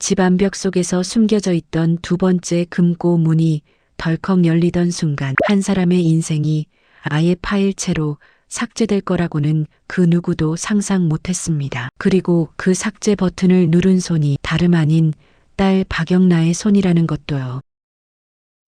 집 암벽 속에서 숨겨져 있던 두 번째 금고 문이 덜컥 열리던 순간 한 사람의 인생이 아예 파일체로 삭제될 거라고는 그 누구도 상상 못했습니다. 그리고 그 삭제 버튼을 누른 손이 다름 아닌 딸 박영나의 손이라는 것도요.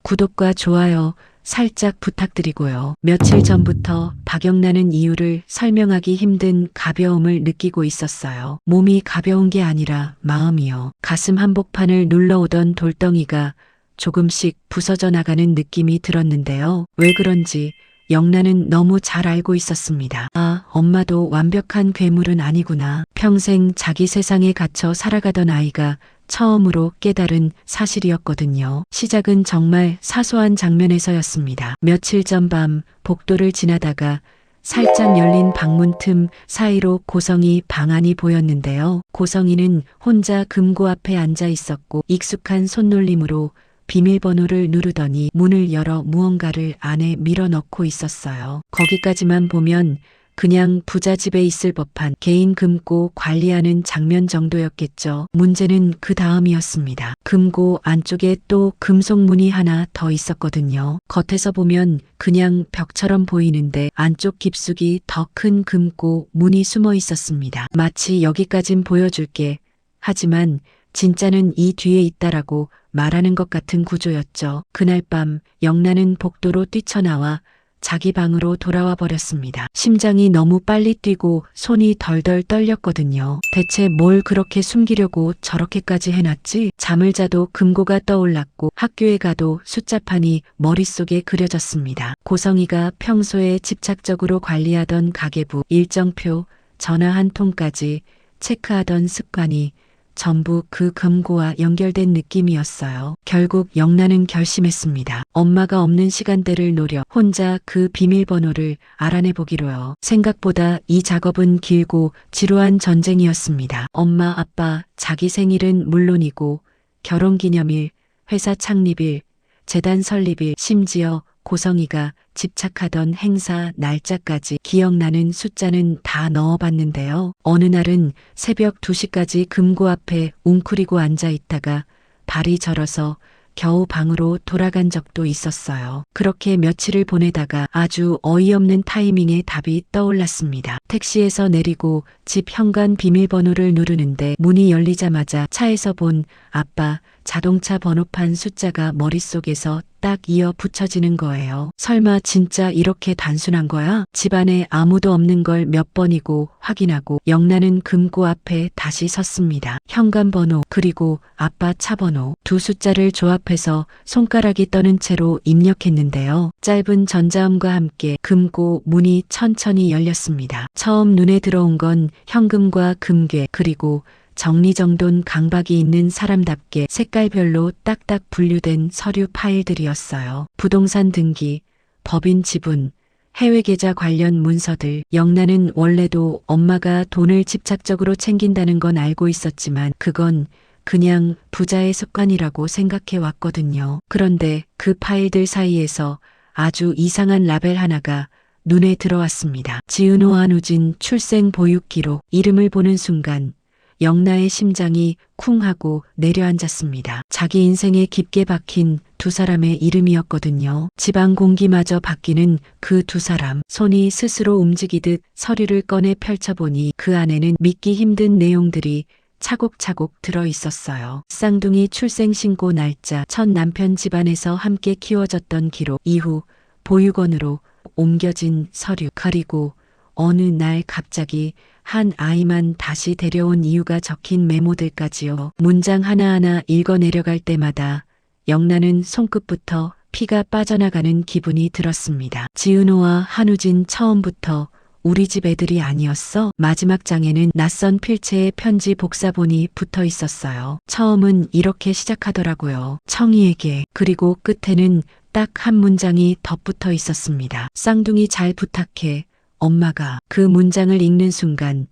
구독과 좋아요 살짝 부탁드리고요. 며칠 전부터 박영나는 이유를 설명하기 힘든 가벼움을 느끼고 있었어요. 몸이 가벼운 게 아니라 마음이요. 가슴 한복판을 눌러오던 돌덩이가 조금씩 부서져 나가는 느낌이 들었는데요. 왜 그런지 영나는 너무 잘 알고 있었습니다. 아, 엄마도 완벽한 괴물은 아니구나. 평생 자기 세상에 갇혀 살아가던 아이가 처음으로 깨달은 사실이었거든요. 시작은 정말 사소한 장면에서였습니다. 며칠 전 밤 복도를 지나다가 살짝 열린 방문 틈 사이로 고성이 방안이 보였는데요. 고성이는 혼자 금고 앞에 앉아 있었고 익숙한 손놀림으로 비밀번호를 누르더니 문을 열어 무언가를 안에 밀어넣고 있었어요. 거기까지만 보면 그냥 부잣집에 있을 법한 개인 금고 관리하는 장면 정도였겠죠. 문제는 그 다음이었습니다. 금고 안쪽에 또 금속 문이 하나 더 있었거든요. 겉에서 보면 그냥 벽처럼 보이는데 안쪽 깊숙이 더 큰 금고 문이 숨어 있었습니다. 마치 여기까진 보여줄게. 하지만 진짜는 이 뒤에 있다라고 말하는 것 같은 구조였죠. 그날 밤 영나는 복도로 뛰쳐나와 자기 방으로 돌아와 버렸습니다. 심장이 너무 빨리 뛰고 손이 덜덜 떨렸거든요. 대체 뭘 그렇게 숨기려고 저렇게까지 해놨지? 잠을 자도 금고가 떠올랐고 학교에 가도 숫자판이 머릿속에 그려졌습니다. 고성이가 평소에 집착적으로 관리하던 가계부, 일정표, 전화 한 통까지 체크하던 습관이 전부 그 금고와 연결된 느낌이었어요. 결국 영나는 결심했습니다. 엄마가 없는 시간대를 노려 혼자 그 비밀번호를 알아내보기로요. 생각보다 이 작업은 길고 지루한 전쟁이었습니다. 엄마, 아빠, 자기 생일은 물론이고 결혼기념일, 회사 창립일, 재단 설립일, 심지어 고성이가 집착하던 행사 날짜까지 기억나는 숫자는 다 넣어봤는데요. 어느 날은 새벽 2시까지 금고 앞에 웅크리고 앉아 있다가 발이 저려서 겨우 방으로 돌아간 적도 있었어요. 그렇게 며칠을 보내다가 아주 어이없는 타이밍에 답이 떠올랐습니다. 택시에서 내리고 집 현관 비밀번호를 누르는데 문이 열리자마자 차에서 본 아빠 자동차 번호판 숫자가 머릿속에서 딱 이어 붙여지는 거예요. 설마 진짜 이렇게 단순한 거야? 집안에 아무도 없는 걸 몇 번이고 확인하고 영나는 금고 앞에 다시 섰습니다. 현관 번호 그리고 아빠 차 번호 두 숫자를 조합해서 손가락이 떠는 채로 입력했는데요. 짧은 전자음과 함께 금고 문이 천천히 열렸습니다. 처음 눈에 들어온 건 현금과 금괴 그리고 정리정돈 강박이 있는 사람답게 색깔별로 딱딱 분류된 서류 파일들이었어요. 부동산 등기, 법인 지분, 해외 계좌 관련 문서들. 영나는 원래도 엄마가 돈을 집착적으로 챙긴다는 건 알고 있었지만 그건 그냥 부자의 습관이라고 생각해 왔거든요. 그런데 그 파일들 사이에서 아주 이상한 라벨 하나가 눈에 들어왔습니다. 지은호 한우진 출생 보육 기록. 이름을 보는 순간 영나의 심장이 쿵 하고 내려앉았습니다. 자기 인생에 깊게 박힌 두 사람의 이름이었거든요. 지방 공기마저 바뀌는 그 두 사람. 손이 스스로 움직이듯 서류를 꺼내 펼쳐보니 그 안에는 믿기 힘든 내용들이 차곡차곡 들어 있었어요. 쌍둥이 출생신고 날짜, 첫 남편 집안에서 함께 키워졌던 기록, 이후 보육원으로 옮겨진 서류, 그리고 어느 날 갑자기 한 아이만 다시 데려온 이유가 적힌 메모들까지요. 문장 하나하나 읽어 내려갈 때마다 영나는 손끝부터 피가 빠져나가는 기분이 들었습니다. 지은호와 한우진 처음부터 우리 집 애들이 아니었어? 마지막 장에는 낯선 필체의 편지 복사본이 붙어 있었어요. 처음은 이렇게 시작하더라고요. 청이에게. 그리고 끝에는 딱 한 문장이 덧붙어 있었습니다. 쌍둥이 잘 부탁해. 엄마가. 그 문장을 읽는 순간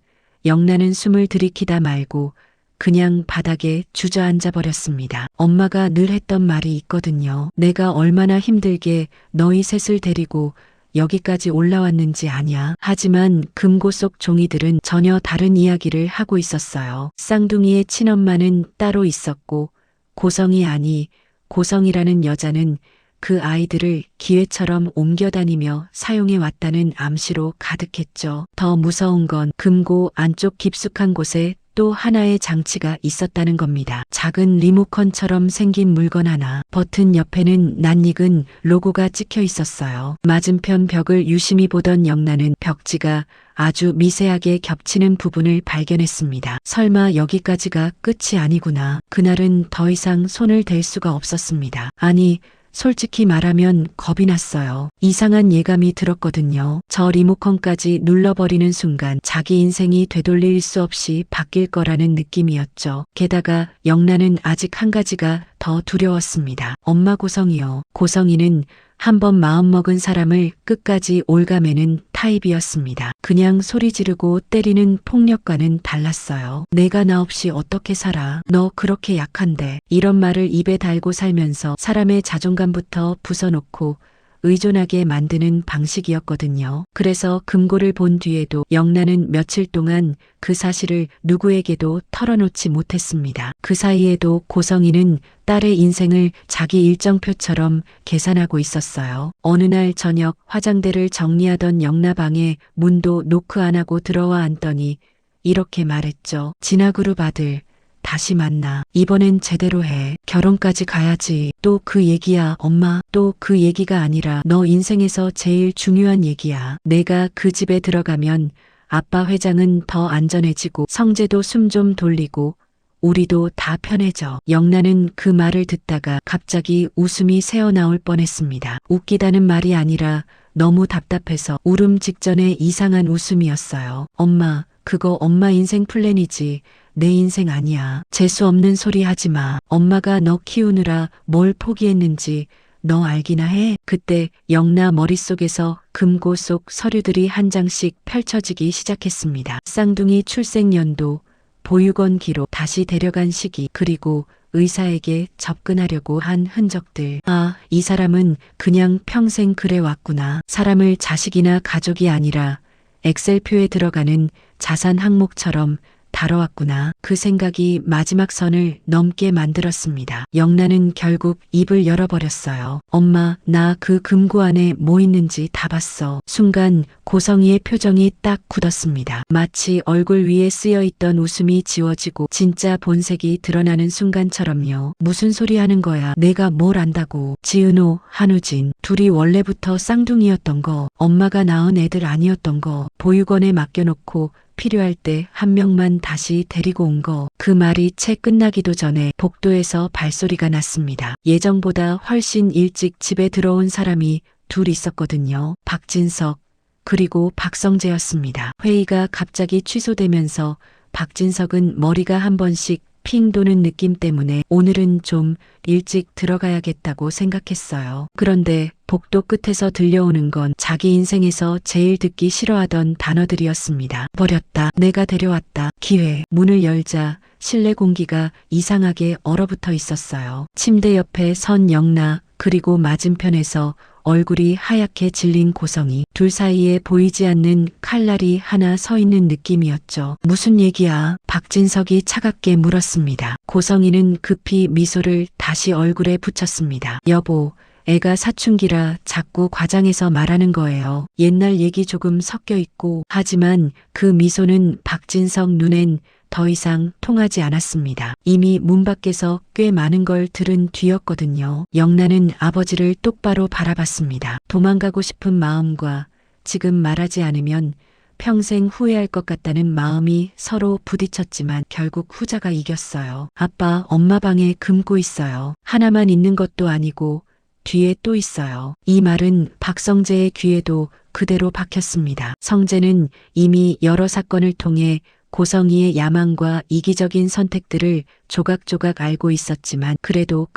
영나는 숨을 들이키다 말고 그냥 바닥에 주저앉아 버렸습니다. 엄마가 늘 했던 말이 있거든요. 내가 얼마나 힘들게 너희 셋을 데리고 여기까지 올라왔는지 아냐. 하지만 금고 속 종이들은 전혀 다른 이야기를 하고 있었어요. 쌍둥이의 친엄마는 따로 있었고 고성이 아니 고성이라는 여자는 그 아이들을 기회처럼 옮겨다니며 사용해 왔다는 암시로 가득했죠. 더 무서운 건 금고 안쪽 깊숙한 곳에 또 하나의 장치가 있었다는 겁니다. 작은 리모컨처럼 생긴 물건 하나. 버튼 옆에는 낯익은 로고가 찍혀 있었어요. 맞은편 벽을 유심히 보던 영란은 벽지가 아주 미세하게 겹치는 부분을 발견했습니다. 설마 여기까지가 끝이 아니구나. 그날은 더 이상 손을 댈 수가 없었습니다. 아니, 솔직히 말하면 겁이 났어요. 이상한 예감이 들었거든요. 저 리모컨까지 눌러버리는 순간 자기 인생이 되돌릴 수 없이 바뀔 거라는 느낌이었죠. 게다가 영란은 아직 한 가지가 더 두려웠습니다. 엄마 고성이요. 고성이는 한번 마음먹은 사람을 끝까지 올가매는 타입이었습니다. 그냥 소리 지르고 때리는 폭력과는 달랐어요. 내가 나 없이 어떻게 살아? 너 그렇게 약한데. 이런 말을 입에 달고 살면서 사람의 자존감부터 부숴놓고 의존하게 만드는 방식이었거든요. 그래서 금고를 본 뒤에도 영란은 며칠 동안 그 사실을 누구에게도 털어놓지 못했습니다. 그 사이에도 고성이는 딸의 인생을 자기 일정표처럼 계산하고 있었어요. 어느 날 저녁 화장대를 정리하던 영라방에 문도 노크 안 하고 들어와 앉더니 이렇게 말했죠. 진아그룹 아들. 다시 만나. 이번엔 제대로 해. 결혼까지 가야지. 또 그 얘기야, 엄마. 또 그 얘기가 아니라 너 인생에서 제일 중요한 얘기야. 내가 그 집에 들어가면 아빠 회장은 더 안전해지고 성재도 숨 좀 돌리고 우리도 다 편해져. 영란은 그 말을 듣다가 갑자기 웃음이 새어나올 뻔했습니다. 웃기다는 말이 아니라 너무 답답해서 울음 직전의 이상한 웃음이었어요. 엄마, 그거 엄마 인생 플랜이지. 내 인생 아니야. 재수 없는 소리 하지 마. 엄마가 너 키우느라 뭘 포기했는지 너 알기나 해? 그때 영라 머릿속에서 금고 속 서류들이 한 장씩 펼쳐지기 시작했습니다. 쌍둥이 출생연도, 보육원 기록, 다시 데려간 시기, 그리고 의사에게 접근하려고 한 흔적들. 아, 이 사람은 그냥 평생 그래왔구나. 사람을 자식이나 가족이 아니라 엑셀표에 들어가는 자산 항목처럼 다뤄왔구나. 그 생각이 마지막 선을 넘게 만들었습니다. 영란은 결국 입을 열어버렸어요. 엄마, 나 그 금고 안에 뭐 있는지 다 봤어. 순간 고성이의 표정이 딱 굳었습니다. 마치 얼굴 위에 쓰여있던 웃음이 지워지고 진짜 본색이 드러나는 순간처럼요. 무슨 소리 하는 거야? 내가 뭘 안다고. 지은호, 한우진 둘이 원래부터 쌍둥이였던 거. 엄마가 낳은 애들 아니었던 거. 보육원에 맡겨놓고 필요할 때 한 명만 다시 데리고 온 거. 그 말이 채 끝나기도 전에 복도에서 발소리가 났습니다. 예정보다 훨씬 일찍 집에 들어온 사람이 둘 있었거든요. 박진석 그리고 박성재였습니다. 회의가 갑자기 취소되면서 박진석은 머리가 한 번씩 핑 도는 느낌 때문에 오늘은 좀 일찍 들어가야겠다고 생각했어요. 그런데 복도 끝에서 들려오는 건 자기 인생에서 제일 듣기 싫어하던 단어들이었습니다. 버렸다. 내가 데려왔다. 기회. 문을 열자 실내 공기가 이상하게 얼어붙어 있었어요. 침대 옆에 선 영라 그리고 맞은편에서 얼굴이 하얗게 질린 고성이, 둘 사이에 보이지 않는 칼날이 하나 서 있는 느낌이었죠. 무슨 얘기야? 박진석이 차갑게 물었습니다. 고성이는 급히 미소를 다시 얼굴에 붙였습니다. 여보, 애가 사춘기라 자꾸 과장해서 말하는 거예요. 옛날 얘기 조금 섞여 있고. 하지만 그 미소는 박진석 눈엔 더 이상 통하지 않았습니다. 이미 문 밖에서 꽤 많은 걸 들은 뒤였거든요. 영란은 아버지를 똑바로 바라봤습니다. 도망가고 싶은 마음과 지금 말하지 않으면 평생 후회할 것 같다는 마음이 서로 부딪혔지만 결국 후자가 이겼어요. 아빠, 엄마 방에 금고 있어요. 하나만 있는 것도 아니고 뒤에 또 있어요. 이 말은 박성재의 귀에도 그대로 박혔습니다. 성재는 이미 여러 사건을 통해 고성이의 야망과 이기적인 선택들을 조각조각 알고 있었지만 그래도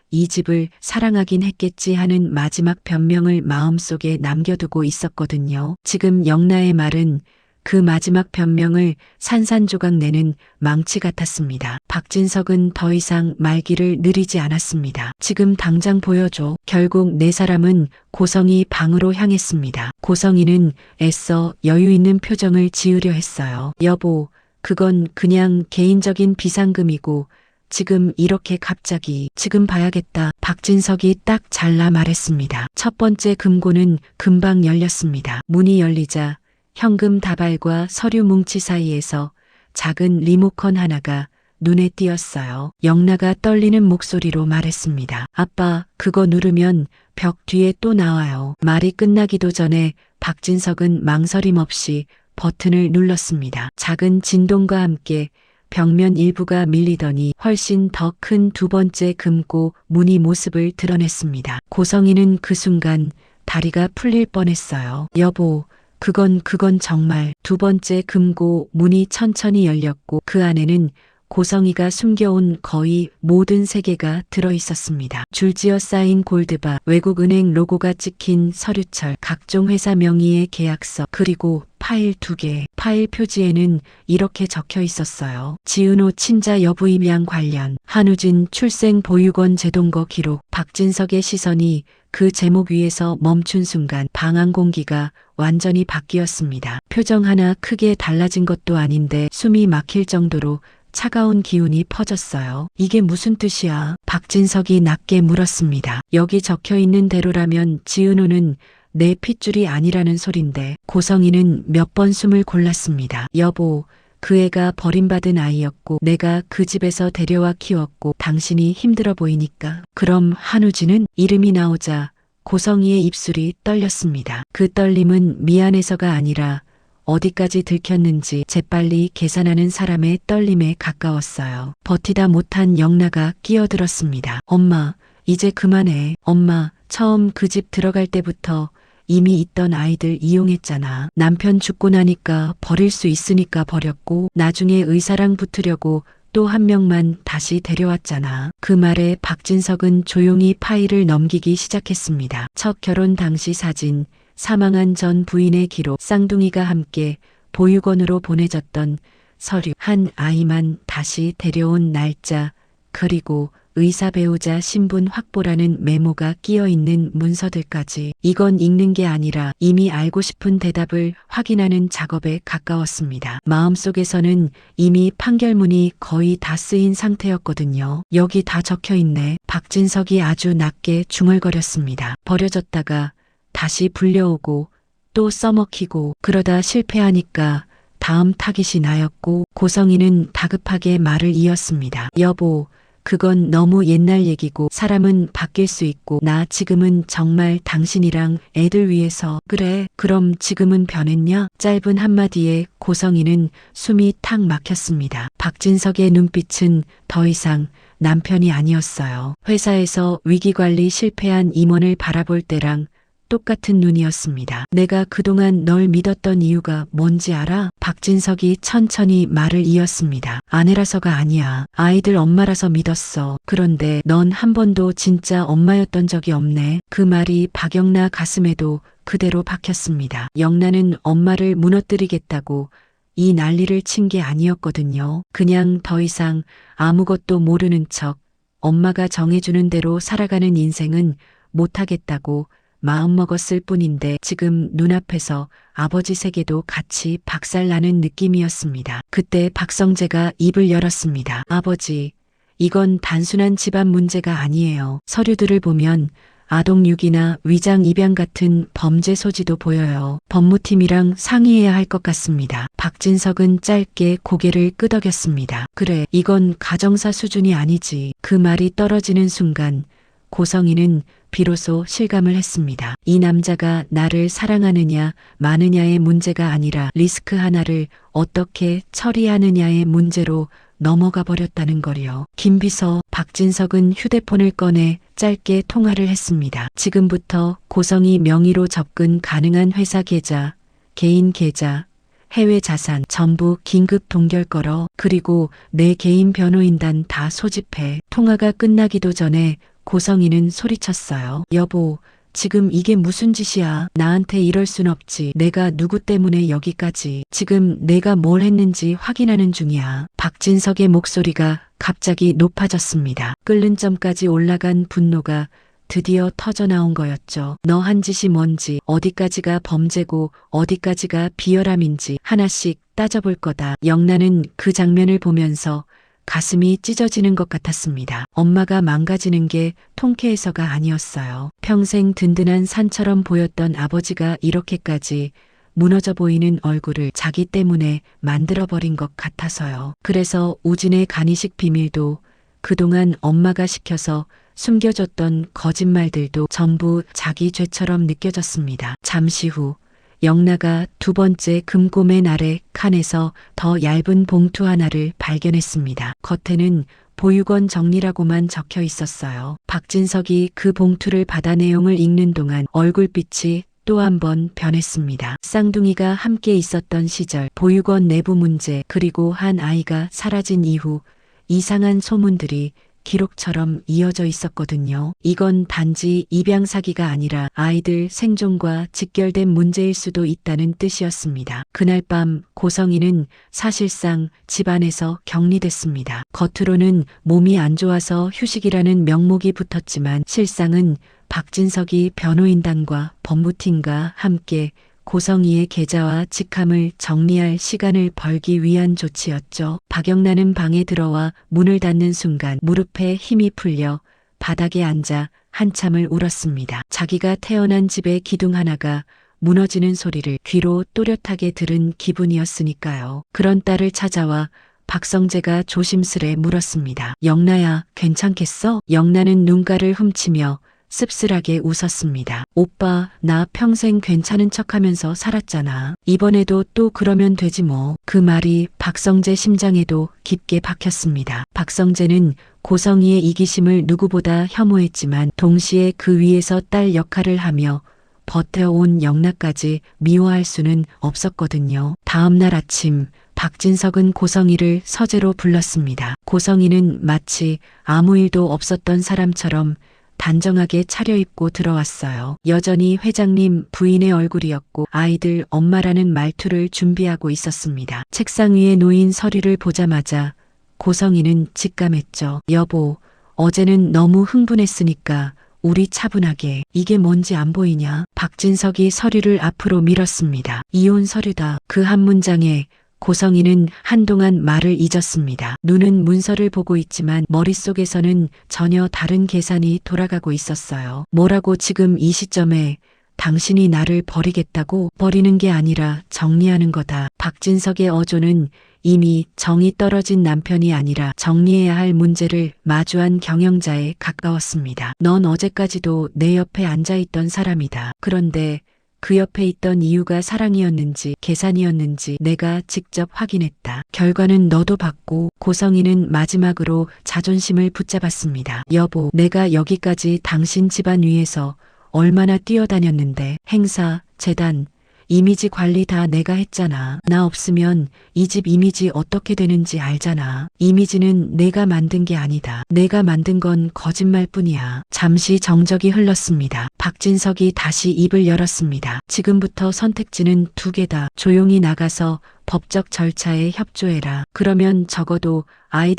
이 집을 사랑하긴 했겠지 하는 마지막 변명을 마음속에 남겨두고 있었거든요. 지금 영라의 말은 그 마지막 변명을 산산조각 내는 망치 같았습니다. 박진석은 더 이상 말기를 느리지 않았습니다. 지금 당장 보여줘. 결국 네 사람은 고성이 방으로 향했습니다. 고성이는 애써 여유 있는 표정을 지으려 했어요. 여보, 그건 그냥 개인적인 비상금이고 지금 이렇게 갑자기 지금 봐야겠다. 박진석이 딱 잘라 말했습니다. 첫 번째 금고는 금방 열렸습니다. 문이 열리자 현금 다발과 서류 뭉치 사이에서 작은 리모컨 하나가 눈에 띄었어요. 영나가 떨리는 목소리로 말했습니다. 아빠, 그거 누르면 벽 뒤에 또 나와요. 말이 끝나기도 전에 박진석은 망설임 없이 버튼을 눌렀습니다. 작은 진동과 함께 벽면 일부가 밀리더니 훨씬 더 큰 두 번째 금고 문이 모습을 드러냈습니다. 고성이는 그 순간 다리가 풀릴 뻔했어요. 여보, 그건 정말. 두 번째 금고 문이 천천히 열렸고 그 안에는 고성이가 숨겨온 거의 모든 세계가 들어있었습니다. 줄지어 쌓인 골드바, 외국은행 로고가 찍힌 서류철, 각종 회사 명의의 계약서, 그리고 파일 2개. 파일 표지에는 이렇게 적혀 있었어요. 지은호 친자 여부 임양 관련, 한우진 출생 보육원 제동거 기록. 박진석의 시선이 그 제목 위에서 멈춘 순간 방 안 공기가 완전히 바뀌었습니다. 표정 하나 크게 달라진 것도 아닌데 숨이 막힐 정도로 차가운 기운이 퍼졌어요. 이게 무슨 뜻이야? 박진석이 낮게 물었습니다. 여기 적혀 있는 대로라면 지은호는 내 핏줄이 아니라는 소린데. 고성이는 몇 번 숨을 골랐습니다. 여보, 그 애가 버림받은 아이였고 내가 그 집에서 데려와 키웠고 당신이 힘들어 보이니까. 그럼 한우진은? 이름이 나오자 고성이의 입술이 떨렸습니다. 그 떨림은 미안해서가 아니라 어디까지 들켰는지 재빨리 계산하는 사람의 떨림에 가까웠어요. 버티다 못한 영나가 끼어들었습니다. 엄마, 이제 그만해. 엄마, 처음 그 집 들어갈 때부터 이미 있던 아이들 이용했잖아. 남편 죽고 나니까 버릴 수 있으니까 버렸고 나중에 의사랑 붙으려고 또 한 명만 다시 데려왔잖아. 그 말에 박진석은 조용히 파일을 넘기기 시작했습니다. 첫 결혼 당시 사진, 사망한 전 부인의 기록, 쌍둥이가 함께 보육원으로 보내졌던 서류, 한 아이만 다시 데려온 날짜, 그리고 의사 배우자 신분 확보라는 메모가 끼어 있는 문서들까지. 이건 읽는 게 아니라 이미 알고 싶은 대답을 확인하는 작업에 가까웠습니다. 마음속에서는 이미 판결문이 거의 다 쓰인 상태였거든요. 여기 다 적혀 있네. 박진석이 아주 낮게 중얼거렸습니다. 버려졌다가 다시 불려오고 또 써먹히고 그러다 실패하니까 다음 타깃이 나였고. 고성이는 다급하게 말을 이었습니다. 여보, 그건 너무 옛날 얘기고 사람은 바뀔 수 있고 나 지금은 정말 당신이랑 애들 위해서. 그래, 그럼 지금은 변했냐? 짧은 한마디에 고성이는 숨이 탁 막혔습니다. 박진석의 눈빛은 더 이상 남편이 아니었어요. 회사에서 위기관리 실패한 임원을 바라볼 때랑 똑같은 눈이었습니다. 내가 그동안 널 믿었던 이유가 뭔지 알아? 박진석이 천천히 말을 이었습니다. 아내라서가 아니야. 아이들 엄마라서 믿었어. 그런데 넌 한 번도 진짜 엄마였던 적이 없네. 그 말이 박영나 가슴에도 그대로 박혔습니다. 영나는 엄마를 무너뜨리겠다고 이 난리를 친 게 아니었거든요. 그냥 더 이상 아무것도 모르는 척 엄마가 정해주는 대로 살아가는 인생은 못하겠다고 마음먹었을 뿐인데 지금 눈앞에서 아버지 세계도 같이 박살나는 느낌이었습니다. 그때 박성재가 입을 열었습니다. 아버지, 이건 단순한 집안 문제가 아니에요. 서류들을 보면 아동유기나 위장 입양 같은 범죄 소지도 보여요. 법무팀이랑 상의해야 할 것 같습니다. 박진석은 짧게 고개를 끄덕였습니다. 그래, 이건 가정사 수준이 아니지. 그 말이 떨어지는 순간 고성이는 비로소 실감을 했습니다. 이 남자가 나를 사랑하느냐 마느냐의 문제가 아니라 리스크 하나를 어떻게 처리하느냐의 문제로 넘어가 버렸다는 거리요. 김비서. 박진석은 휴대폰을 꺼내 짧게 통화를 했습니다. 지금부터 고성이 명의로 접근 가능한 회사 계좌, 개인 계좌, 해외 자산 전부 긴급 동결 걸어. 그리고 내 개인 변호인단 다 소집해. 통화가 끝나기도 전에 고성이는 소리쳤어요. 여보, 지금 이게 무슨 짓이야. 나한테 이럴 순 없지. 내가 누구 때문에 여기까지. 지금 내가 뭘 했는지 확인하는 중이야. 박진석의 목소리가 갑자기 높아졌습니다. 끓는 점까지 올라간 분노가 드디어 터져나온 거였죠. 너 한 짓이 뭔지, 어디까지가 범죄고 어디까지가 비열함인지 하나씩 따져볼 거다. 영란은 그 장면을 보면서 가슴이 찢어지는 것 같았습니다. 엄마가 망가지는 게 통쾌해서가 아니었어요. 평생 든든한 산처럼 보였던 아버지가 이렇게까지 무너져 보이는 얼굴을 자기 때문에 만들어버린 것 같아서요. 그래서 우진의 간이식 비밀도 그동안 엄마가 시켜서 숨겨줬던 거짓말들도 전부 자기 죄처럼 느껴졌습니다. 잠시 후 영라가 두 번째 금고맨 아래 칸에서 더 얇은 봉투 하나를 발견했습니다. 겉에는 보육원 정리라고만 적혀 있었어요. 박진석이 그 봉투를 받아 내용을 읽는 동안 얼굴빛이 또 한 번 변했습니다. 쌍둥이가 함께 있었던 시절, 보육원 내부 문제, 그리고 한 아이가 사라진 이후 이상한 소문들이 기록처럼 이어져 있었거든요. 이건 단지 입양 사기가 아니라 아이들 생존과 직결된 문제일 수도 있다는 뜻이었습니다. 그날 밤 고성이는 사실상 집안에서 격리됐습니다. 겉으로는 몸이 안 좋아서 휴식이라는 명목이 붙었지만 실상은 박진석이 변호인단과 법무팀과 함께 고성이의 계좌와 직함을 정리할 시간을 벌기 위한 조치였죠. 박영란은 방에 들어와 문을 닫는 순간 무릎에 힘이 풀려 바닥에 앉아 한참을 울었습니다. 자기가 태어난 집의 기둥 하나가 무너지는 소리를 귀로 또렷하게 들은 기분이었으니까요. 그런 딸을 찾아와 박성재가 조심스레 물었습니다. 영라야, 괜찮겠어? 영라는 눈가를 훔치며 씁쓸하게 웃었습니다. 오빠, 나 평생 괜찮은 척하면서 살았잖아. 이번에도 또 그러면 되지 뭐. 그 말이 박성재 심장에도 깊게 박혔습니다. 박성재는 고성이의 이기심을 누구보다 혐오했지만 동시에 그 위에서 딸 역할을 하며 버텨온 영락까지 미워할 수는 없었거든요. 다음 날 아침 박진석은 고성이를 서재로 불렀습니다. 고성이는 마치 아무 일도 없었던 사람처럼 단정하게 차려입고 들어왔어요. 여전히 회장님 부인의 얼굴이었고 아이들 엄마라는 말투를 준비하고 있었습니다. 책상 위에 놓인 서류를 보자마자 고성이는 직감했죠. 여보, 어제는 너무 흥분했으니까 우리 차분하게. 이게 뭔지 안 보이냐? 박진석이 서류를 앞으로 밀었습니다. 이혼 서류다. 그 한 문장에 고성이는 한동안 말을 잊었습니다. 눈은 문서를 보고 있지만 머릿속에서는 전혀 다른 계산이 돌아가고 있었어요. 뭐라고 지금 이 시점에 당신이 나를 버리겠다고? 버리는 게 아니라 정리하는 거다. 박진석의 어조는 이미 정이 떨어진 남편이 아니라 정리해야 할 문제를 마주한 경영자에 가까웠습니다. 넌 어제까지도 내 옆에 앉아있던 사람이다. 그런데 그 옆에 있던 이유가 사랑이었는지 계산이었는지 내가 직접 확인했다. 결과는 너도 봤고. 고성이는 마지막으로 자존심을 붙잡았습니다. 여보, 내가 여기까지 당신 집안 위에서 얼마나 뛰어다녔는데. 행사, 재단, 이미지 관리 다 내가 했잖아. 나 없으면 이 집 이미지 어떻게 되는지 알잖아. 이미지는 내가 만든 게 아니다. 내가 만든 건 거짓말뿐이야. 잠시 정적이 흘렀습니다. 박진석이 다시 입을 열었습니다. 지금부터 선택지는 두 개다. 조용히 나가서 법적 절차에 협조해라. 그러면 적어도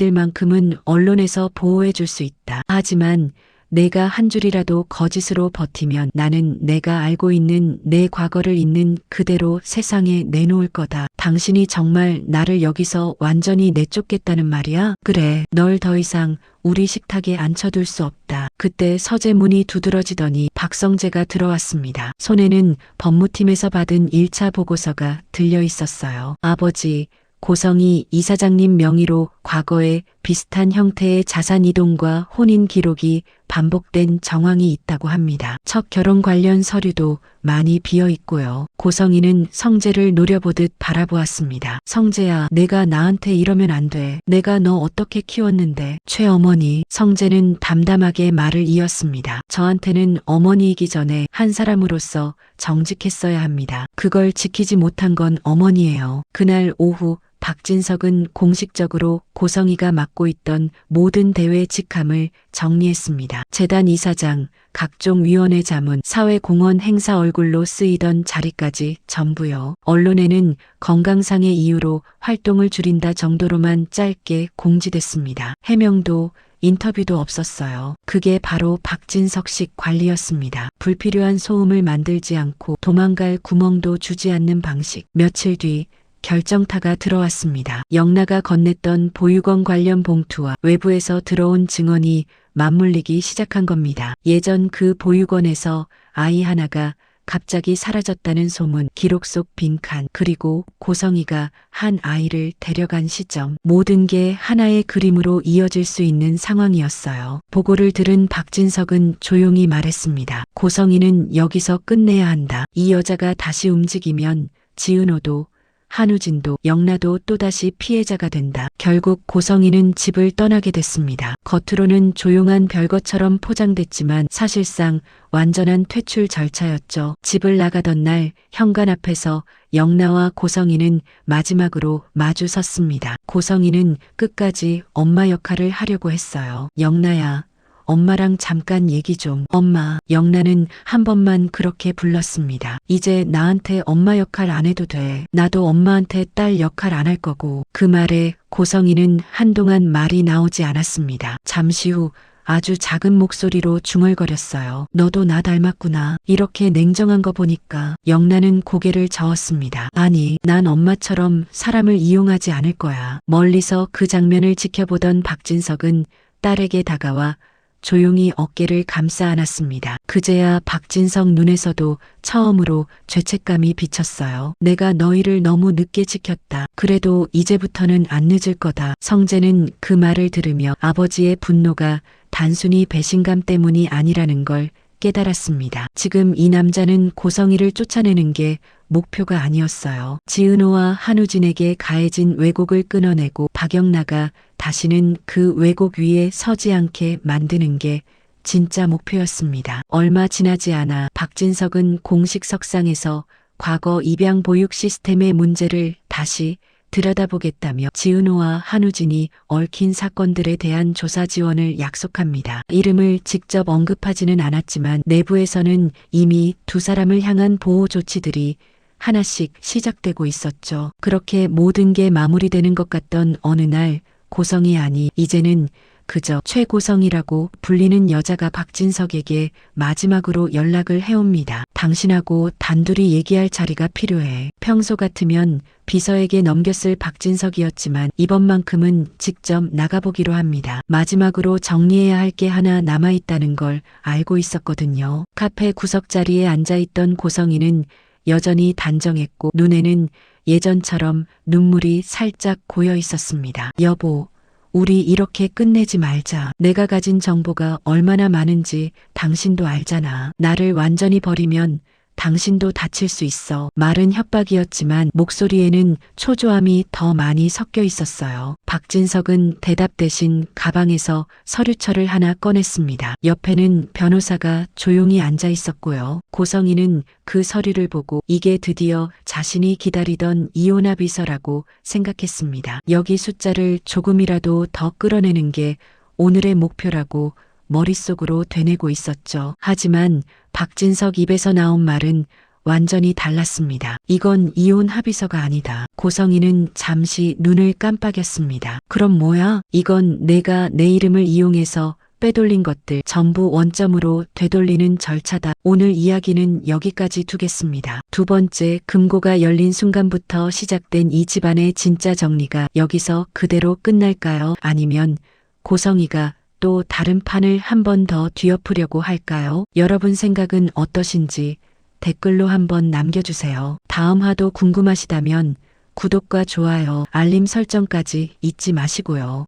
아이들만큼은 언론에서 보호해 줄 수 있다. 하지만 내가 한 줄이라도 거짓으로 버티면 나는 내가 알고 있는 내 과거를 있는 그대로 세상에 내놓을 거다. 당신이 정말 나를 여기서 완전히 내쫓겠다는 말이야? 그래, 널 더 이상 우리 식탁에 앉혀둘 수 없다. 그때 서재 문이 두드러지더니 박성재가 들어왔습니다. 손에는 법무팀에서 받은 1차 보고서가 들려 있었어요. 아버지, 고성이 이사장님 명의로 과거에 비슷한 형태의 자산 이동과 혼인 기록이 반복된 정황이 있다고 합니다. 첫 결혼 관련 서류도 많이 비어 있고요. 고성이는 성재를 노려보듯 바라보았습니다. 성재야, 내가 나한테 이러면 안 돼. 내가 너 어떻게 키웠는데. 최어머니. 성재는 담담하게 말을 이었습니다. 저한테는 어머니이기 전에 한 사람으로서 정직했어야 합니다. 그걸 지키지 못한 건 어머니예요. 그날 오후 박진석은 공식적으로 고성이가 맡고 있던 모든 대회 직함을 정리했습니다. 재단 이사장, 각종 위원회 자문, 사회공헌 행사 얼굴로 쓰이던 자리까지 전부요. 언론에는 건강상의 이유로 활동을 줄인다 정도로만 짧게 공지됐습니다. 해명도 인터뷰도 없었어요. 그게 바로 박진석식 관리였습니다. 불필요한 소음을 만들지 않고 도망갈 구멍도 주지 않는 방식. 며칠 뒤 결정타가 들어왔습니다. 영나가 건넸던 보육원 관련 봉투와 외부에서 들어온 증언이 맞물리기 시작한 겁니다. 예전 그 보육원에서 아이 하나가 갑자기 사라졌다는 소문, 기록 속 빈칸, 그리고 고성이가 한 아이를 데려간 시점. 모든 게 하나의 그림으로 이어질 수 있는 상황이었어요. 보고를 들은 박진석은 조용히 말했습니다. 고성이는 여기서 끝내야 한다. 이 여자가 다시 움직이면 지은호도 한우진도 영나도 또다시 피해자가 된다. 결국 고성이는 집을 떠나게 됐습니다. 겉으로는 조용한 별것처럼 포장됐지만 사실상 완전한 퇴출 절차였죠. 집을 나가던 날 현관 앞에서 영나와 고성이는 마지막으로 마주 섰습니다. 고성이는 끝까지 엄마 역할을 하려고 했어요. 영나야, 엄마랑 잠깐 얘기 좀. 엄마. 영나는 한 번만 그렇게 불렀습니다. 이제 나한테 엄마 역할 안 해도 돼. 나도 엄마한테 딸 역할 안 할 거고. 그 말에 고성이는 한동안 말이 나오지 않았습니다. 잠시 후 아주 작은 목소리로 중얼거렸어요. 너도 나 닮았구나. 이렇게 냉정한 거 보니까. 영나는 고개를 저었습니다. 아니, 난 엄마처럼 사람을 이용하지 않을 거야. 멀리서 그 장면을 지켜보던 박진석은 딸에게 다가와 조용히 어깨를 감싸 안았습니다. 그제야 박진석 눈에서도 처음으로 죄책감이 비쳤어요. 내가 너희를 너무 늦게 지켰다. 그래도 이제부터는 안 늦을 거다. 성재는 그 말을 들으며 아버지의 분노가 단순히 배신감 때문이 아니라는 걸 깨달았습니다. 지금 이 남자는 고성이를 쫓아내는 게 목표가 아니었어요. 지은호와 한우진에게 가해진 왜곡을 끊어내고 박영나가 다시는 그 왜곡 위에 서지 않게 만드는 게 진짜 목표였습니다. 얼마 지나지 않아 박진석은 공식 석상에서 과거 입양 보육 시스템의 문제를 다시 들여다보겠다며 지은호와 한우진이 얽힌 사건들에 대한 조사 지원을 약속합니다. 이름을 직접 언급하지는 않았지만 내부에서는 이미 두 사람을 향한 보호 조치들이 하나씩 시작되고 있었죠. 그렇게 모든 게 마무리되는 것 같던 어느 날 고성이 아니 이제는 그저 최고성이라고 불리는 여자가 박진석에게 마지막으로 연락을 해옵니다. 당신하고 단둘이 얘기할 자리가 필요해. 평소 같으면 비서에게 넘겼을 박진석이었지만 이번만큼은 직접 나가보기로 합니다. 마지막으로 정리해야 할 게 하나 남아있다는 걸 알고 있었거든요. 카페 구석 자리에 앉아있던 고성이는 여전히 단정했고 눈에는 예전처럼 눈물이 살짝 고여 있었습니다. 여보, 우리 이렇게 끝내지 말자. 내가 가진 정보가 얼마나 많은지 당신도 알잖아. 나를 완전히 버리면 당신도 다칠 수 있어. 말은 협박이었지만 목소리에는 초조함이 더 많이 섞여 있었어요. 박진석은 대답 대신 가방에서 서류철을 하나 꺼냈습니다. 옆에는 변호사가 조용히 앉아 있었고요. 고성이는 그 서류를 보고 이게 드디어 자신이 기다리던 이혼아 비서라고 생각했습니다. 여기 숫자를 조금이라도 더 끌어내는 게 오늘의 목표라고 머릿속으로 되뇌고 있었죠. 하지만 박진석 입에서 나온 말은 완전히 달랐습니다. 이건 이혼 합의서가 아니다. 고성이는 잠시 눈을 깜빡였습니다. 그럼 뭐야? 이건 내가 내 이름을 이용해서 빼돌린 것들 전부 원점으로 되돌리는 절차다. 오늘 이야기는 여기까지 두겠습니다. 두 번째 금고가 열린 순간부터 시작된 이 집안의 진짜 정리가 여기서 그대로 끝날까요? 아니면 고성이가 또 다른 판을 한 번 더 뒤엎으려고 할까요? 여러분 생각은 어떠신지 댓글로 한번 남겨주세요. 다음 화도 궁금하시다면 구독과 좋아요, 알림 설정까지 잊지 마시고요.